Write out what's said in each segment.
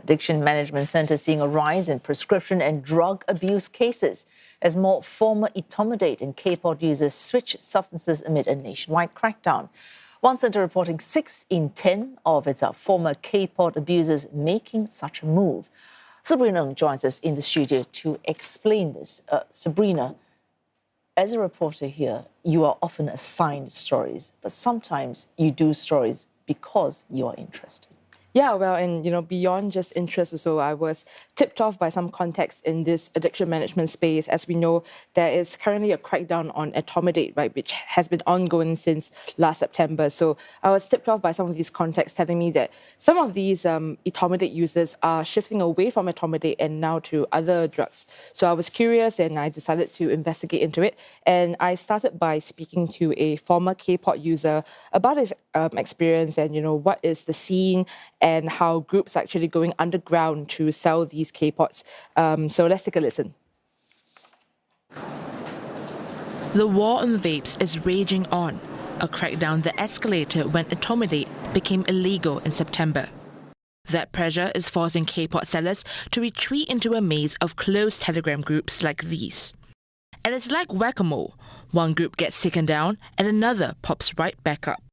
Addiction Management Centre seeing a rise in prescription and drug abuse cases as more former etomidate and Kpod users switch substances amid a nationwide crackdown. One centre reporting 6 in 10 of its former Kpod abusers making such a move. Sabrina Ng joins us in the studio to explain this. Sabrina, as a reporter here, you are often assigned stories, but sometimes you do stories because you are interested. Yeah, well, and beyond just interest, so I was tipped off by some context in this addiction management space. As we know, there is currently a crackdown on etomidate, right, which has been ongoing since last September. So I was tipped off by some of these contexts telling me that some of these etomidate users are shifting away from etomidate and now to other drugs. So I was curious and I decided to investigate into it. And I started by speaking to a former Kpod user about his experience and, what is the scene and how groups are actually going underground to sell these Kpods. So let's take a listen. The war on vapes is raging on, a crackdown that escalated when etomidate became illegal in September. That pressure is forcing Kpod sellers to retreat into a maze of closed Telegram groups like these. And it's like whack-a-mole. One group gets taken down and another pops right back up.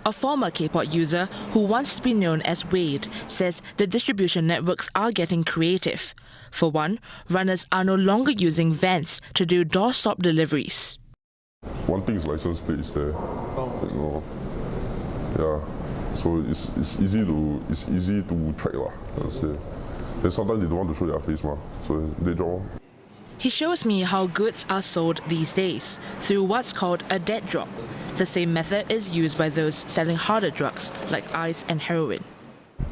A former Kpod user who wants to be known as Wade says the distribution networks are getting creative. For one, runners are no longer using vans to do doorstop deliveries. One thing is license plates there. Yeah. So it's easy to track lah. And sometimes they don't want to show their face so they draw. He shows me how goods are sold these days through what's called a dead drop. The same method is used by those selling harder drugs like ice and heroin.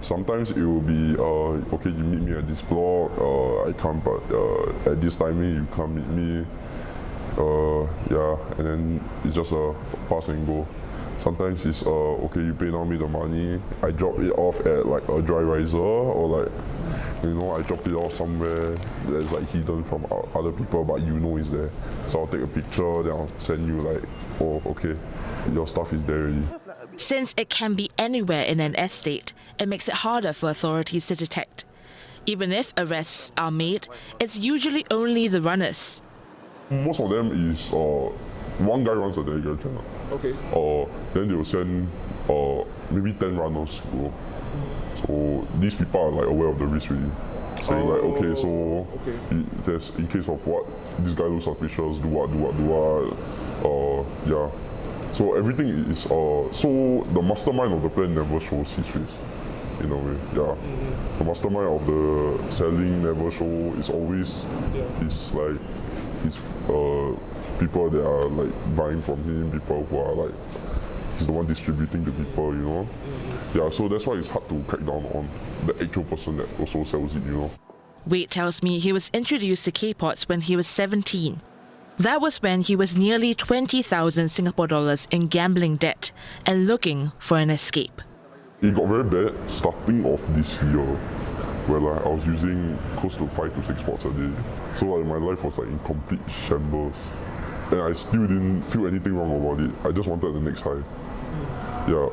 Sometimes it will be, okay, you meet me at this block, I come, but at this timing you come meet me. Yeah, and then it's just a pass and go. Sometimes it's, okay, you pay now me the money, I drop it off at like a dry riser or like, I drop it off somewhere that's like hidden from other people, but it's there. So I'll take a picture, then I'll send you like, oh, okay, your stuff is there already. Since it can be anywhere in an estate, it makes it harder for authorities to detect. Even if arrests are made, it's usually only the runners. Most of them is, one guy runs a Telegram channel. Okay. Then they will send maybe 10 runners to go. So these people are like aware of the risk really. Saying like, okay, so there's in case of what this guy looks suspicious, do what. Yeah. So everything is so the mastermind of the plan never shows his face, in a way. Yeah. The mastermind of the selling never show. It's always his people that are like buying from him, people who are like he's the one distributing to people, Yeah, so that's why it's hard to crack down on the actual person that also sells it, Wade tells me he was introduced to Kpods when he was 17. That was when he was nearly 20,000 Singapore dollars in gambling debt and looking for an escape. It got very bad starting off this year, where like I was using close to 5 to 6 pods a day. So like my life was like in complete shambles. And I still didn't feel anything wrong about it. I just wanted the next high. Yeah,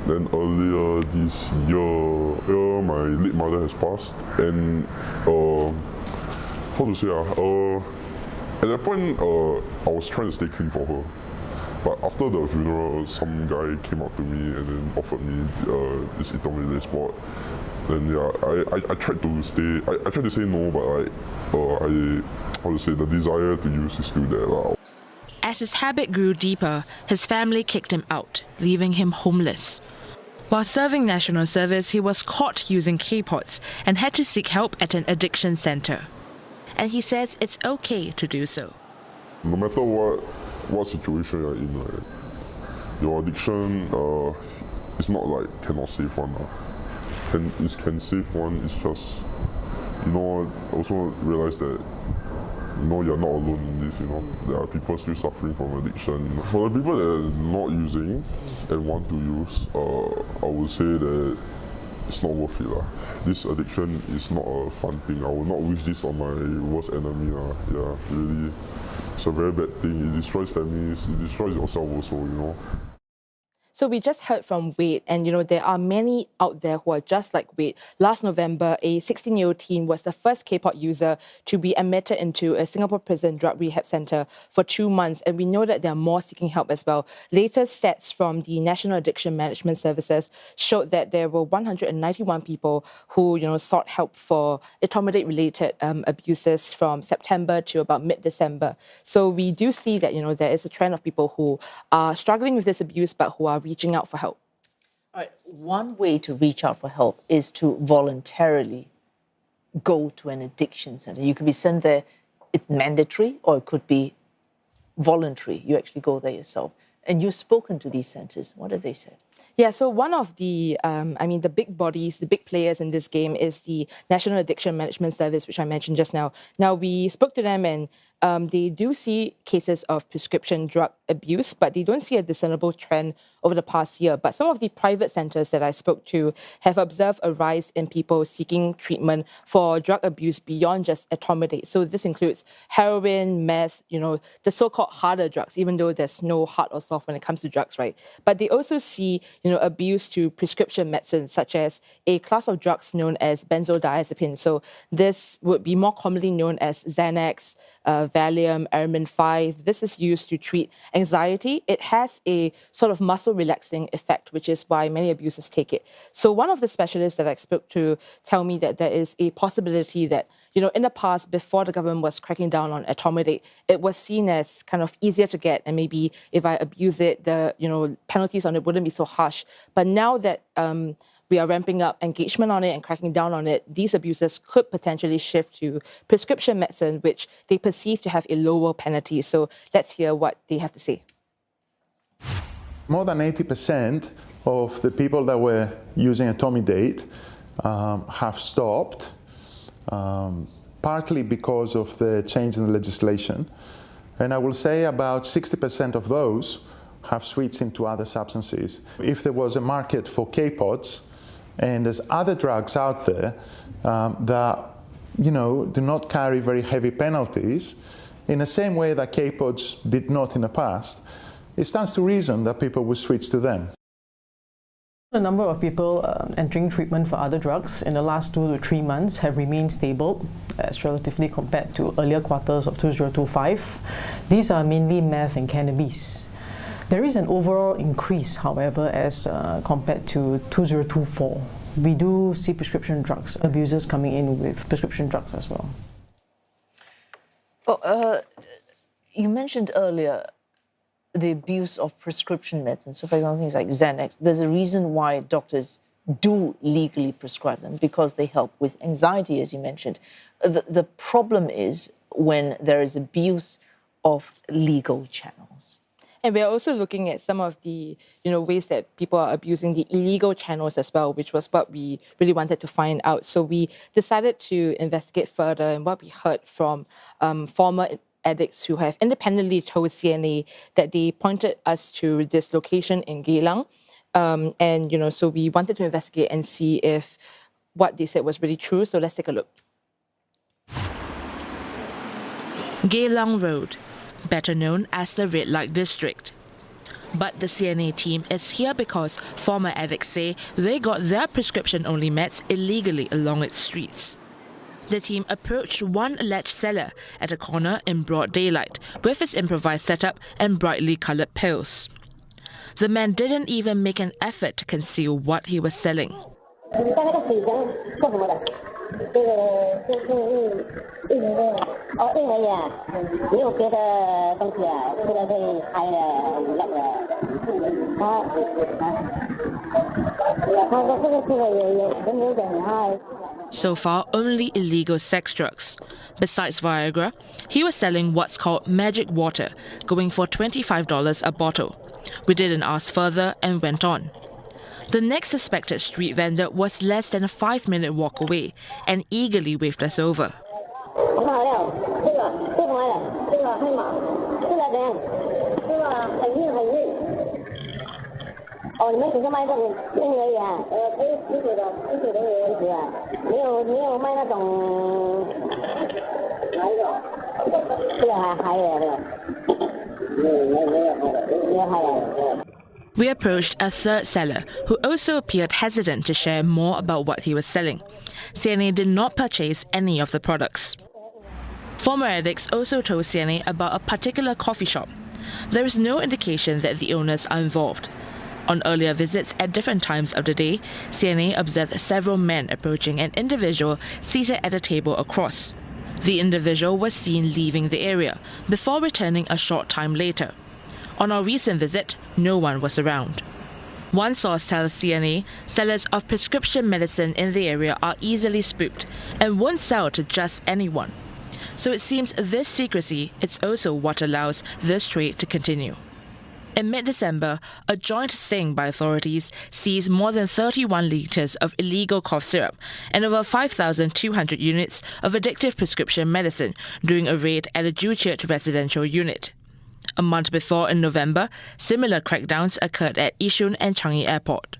then earlier this year, my late mother has passed, and how to say, at that point, I was trying to stay clean for her. But after the funeral, some guy came up to me and then offered me this etomidate spot. Then I tried to stay. I tried to say no, but the desire to use is still there. As his habit grew deeper, his family kicked him out, leaving him homeless. While serving national service, he was caught using Kpods and had to seek help at an addiction centre. And he says it's okay to do so. No matter what situation you're in, right, your addiction it's not like cannot save one. It can save one. It's just also realize that you're not alone in this. There are people still suffering from addiction. For the people that are not using and want to use, I would say that it's not worth it. This addiction is not a fun thing. I would not wish this on my worst enemy. Yeah, really, it's a very bad thing. It destroys families. It destroys yourself also. So we just heard from Wade, and there are many out there who are just like Wade. Last November, a 16-year-old teen was the first Kpod user to be admitted into a Singapore prison drug rehab centre for 2 months, and we know that there are more seeking help as well. Latest stats from the National Addiction Management Services showed that there were 191 people who sought help for etomidate-related abuses from September to about mid-December. So we do see that there is a trend of people who are struggling with this abuse but who are reaching out for help. All right. One way to reach out for help is to voluntarily go to an addiction center. You could be sent there, it's mandatory, or it could be voluntary. You actually go there yourself. And you've spoken to these centers. What have they said? Yeah, so one of the, the big bodies, the big players in this game is the National Addiction Management Service, which I mentioned just now. Now, we spoke to them and they do see cases of prescription drug abuse, but they don't see a discernible trend over the past year. But some of the private centers that I spoke to have observed a rise in people seeking treatment for drug abuse beyond just etomidate. So this includes heroin, meth, the so-called harder drugs, even though there's no hard or soft when it comes to drugs, right? But they also see, abuse to prescription medicines, such as a class of drugs known as benzodiazepines. So this would be more commonly known as Xanax, Valium, Aramin 5. This is used to treat anxiety. It has a sort of muscle relaxing effect, which is why many abusers take it. So one of the specialists that I spoke to tell me that there is a possibility that, in the past, before the government was cracking down on etomidate, it was seen as kind of easier to get. And maybe if I abuse it, the, penalties on it wouldn't be so harsh. But now that we are ramping up engagement on it and cracking down on it, these abusers could potentially shift to prescription medicine, which they perceive to have a lower penalty. So let's hear what they have to say. More than 80% of the people that were using etomidate have stopped, partly because of the change in the legislation. And I will say about 60% of those have switched into other substances. If there was a market for Kpods, and there's other drugs out there that, do not carry very heavy penalties, in the same way that Kpods did not in the past, it stands to reason that people will switch to them. The number of people entering treatment for other drugs in the last 2 to 3 months have remained stable, as relatively compared to earlier quarters of 2025. These are mainly meth and cannabis. There is an overall increase, however, as compared to 2024. We do see prescription drugs, abusers coming in with prescription drugs as well. Well, you mentioned earlier the abuse of prescription medicine. So, for example, things like Xanax. There's a reason why doctors do legally prescribe them, because they help with anxiety, as you mentioned. The problem is when there is abuse of legal channels. And we're also looking at some of the ways that people are abusing the illegal channels as well, which was what we really wanted to find out. So we decided to investigate further, and what we heard from former addicts who have independently told CNA that they pointed us to this location in Geylang. So we wanted to investigate and see if what they said was really true. So let's take a look. Geylang Road, better known as the Red Light District. But the CNA team is here because former addicts say they got their prescription-only meds illegally along its streets. The team approached one alleged seller at a corner in broad daylight with his improvised setup and brightly coloured pills. The man didn't even make an effort to conceal what he was selling. So far, only illegal sex drugs. Besides Viagra, he was selling what's called magic water, going for $25 a bottle. We didn't ask further and went on. The next suspected street vendor was less than a 5-minute walk away and eagerly waved us over. We approached a third seller who also appeared hesitant to share more about what he was selling. CNA did not purchase any of the products. Former addicts also told CNA about a particular coffee shop. There is no indication that the owners are involved. On earlier visits at different times of the day, CNA observed several men approaching an individual seated at a table across. The individual was seen leaving the area before returning a short time later. On our recent visit, no one was around. One source tells CNA sellers of prescription medicine in the area are easily spooked and won't sell to just anyone. So it seems this secrecy is also what allows this trade to continue. In mid-December, a joint sting by authorities seized more than 31 litres of illegal cough syrup and over 5,200 units of addictive prescription medicine during a raid at a Jew Church residential unit. A month before, in November, similar crackdowns occurred at Yishun and Changi Airport.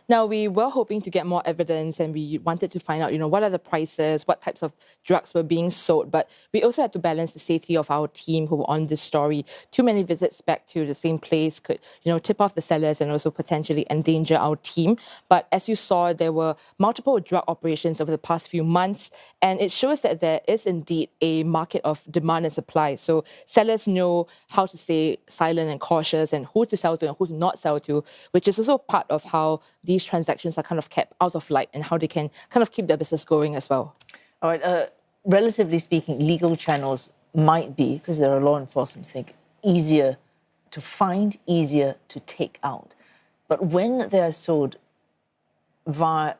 Now, we were hoping to get more evidence and we wanted to find out, what are the prices, what types of drugs were being sold. But we also had to balance the safety of our team who were on this story. Too many visits back to the same place could, tip off the sellers and also potentially endanger our team. But as you saw, there were multiple drug operations over the past few months. And it shows that there is indeed a market of demand and supply. So sellers know how to stay silent and cautious and who to sell to and who to not sell to, which is also part of how these transactions are kind of kept out of light and how they can kind of keep their business going as well. All right. Relatively speaking, legal channels might be, because they're a law enforcement thing, easier to find, easier to take out. But when they are sold via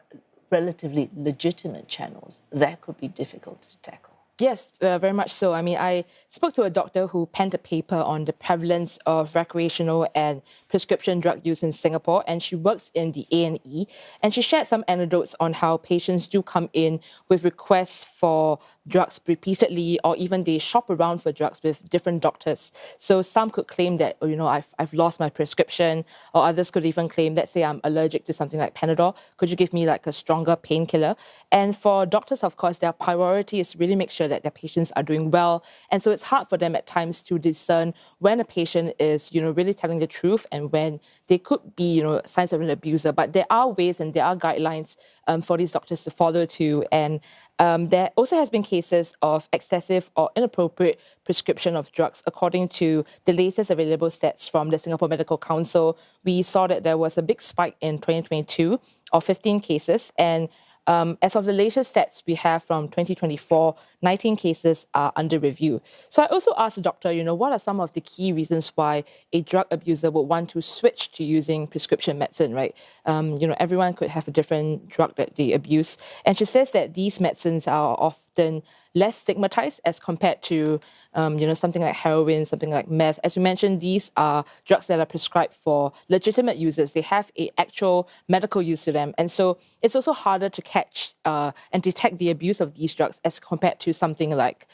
relatively legitimate channels, that could be difficult to tackle. Yes, very much so. I mean, I spoke to a doctor who penned a paper on the prevalence of recreational and prescription drug use in Singapore, and she works in the A&E, and she shared some anecdotes on how patients do come in with requests for drugs repeatedly, or even they shop around for drugs with different doctors. So some could claim that, I've lost my prescription, or others could even claim, let's say I'm allergic to something like Panadol, could you give me like a stronger painkiller? And for doctors, of course, their priority is to really make sure that their patients are doing well. And so it's hard for them at times to discern when a patient is, really telling the truth and when they could be, signs of an abuser. But there are ways and there are guidelines for these doctors to follow too. And there also has been cases of excessive or inappropriate prescription of drugs. According to the latest available stats from the Singapore Medical Council, we saw that there was a big spike in 2022 of 15 cases. And as of the latest stats we have from 2024, 19 cases are under review. So I also asked the doctor, what are some of the key reasons why a drug abuser would want to switch to using prescription medicine, right? Everyone could have a different drug that they abuse. And she says that these medicines are often less stigmatized as compared to, something like heroin, something like meth. As you mentioned, these are drugs that are prescribed for legitimate users. They have an actual medical use to them. And so it's also harder to catch and detect the abuse of these drugs as compared to something like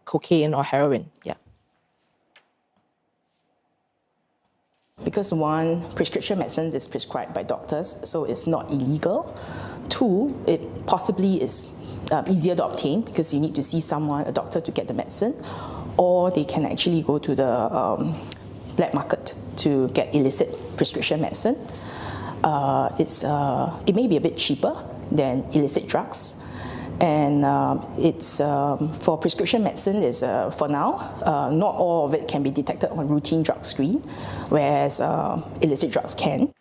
cocaine or heroin. Yeah. Because one, prescription medicine is prescribed by doctors, so it's not illegal. Two, it possibly is easier to obtain because you need to see a doctor to get the medicine, or they can actually go to the black market to get illicit prescription medicine. It may be a bit cheaper than illicit drugs. And it's for prescription medicine is for now, not all of it can be detected on routine drug screen, whereas illicit drugs can.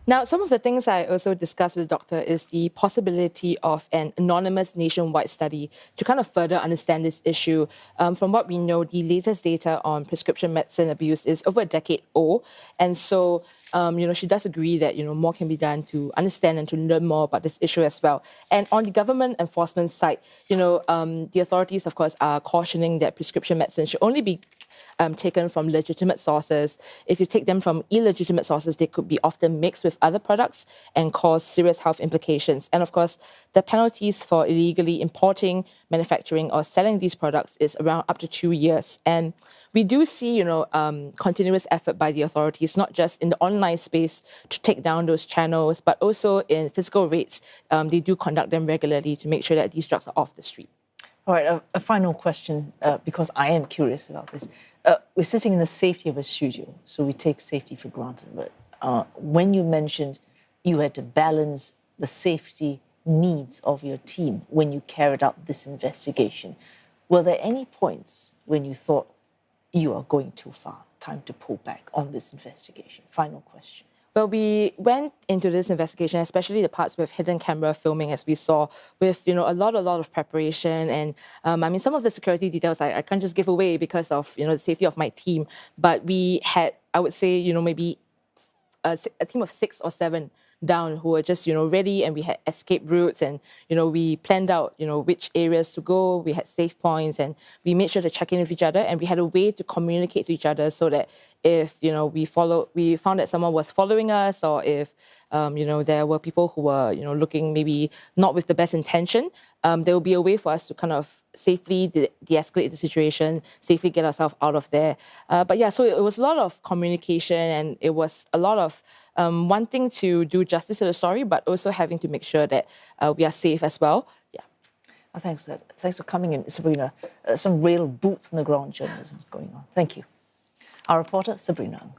Now, some of the things I also discussed with the doctor is the possibility of an anonymous nationwide study to kind of further understand this issue. From what we know, the latest data on prescription medicine abuse is over a decade old. And so, she does agree that, more can be done to understand and to learn more about this issue as well. And on the government enforcement side, the authorities, of course, are cautioning that prescription medicine should only be taken from legitimate sources. If you take them from illegitimate sources, they could be often mixed with other products and cause serious health implications. And of course, the penalties for illegally importing, manufacturing, or selling these products is around up to 2 years. And we do see, continuous effort by the authorities, not just in the online space to take down those channels, but also in physical raids. They do conduct them regularly to make sure that these drugs are off the street. All right, a final question, because I am curious about this. we're sitting in the safety of a studio, so we take safety for granted. But when you mentioned you had to balance the safety needs of your team when you carried out this investigation, were there any points when you thought you are going too far, time to pull back on this investigation? Final question. Well, we went into this investigation, especially the parts with hidden camera filming, as we saw, with a lot of preparation, and I mean, some of the security details I can't just give away because of the safety of my team. But we had, I would say, maybe a team of 6 or 7 down who were just ready, and we had escape routes, and we planned out which areas to go. We had safe points, and we made sure to check in with each other, and we had a way to communicate to each other so that if we found that someone was following us, or if there were people who were looking maybe not with the best intention, there will be a way for us to kind of safely de-escalate the situation, safely get ourselves out of there. But yeah, so it was a lot of communication, and it was a lot of wanting to do justice to the story, but also having to make sure that we are safe as well. Yeah. Thanks for coming in, Sabrina. Some real boots on the ground journalism is going on. Thank you. Our reporter, Sabrina Ng.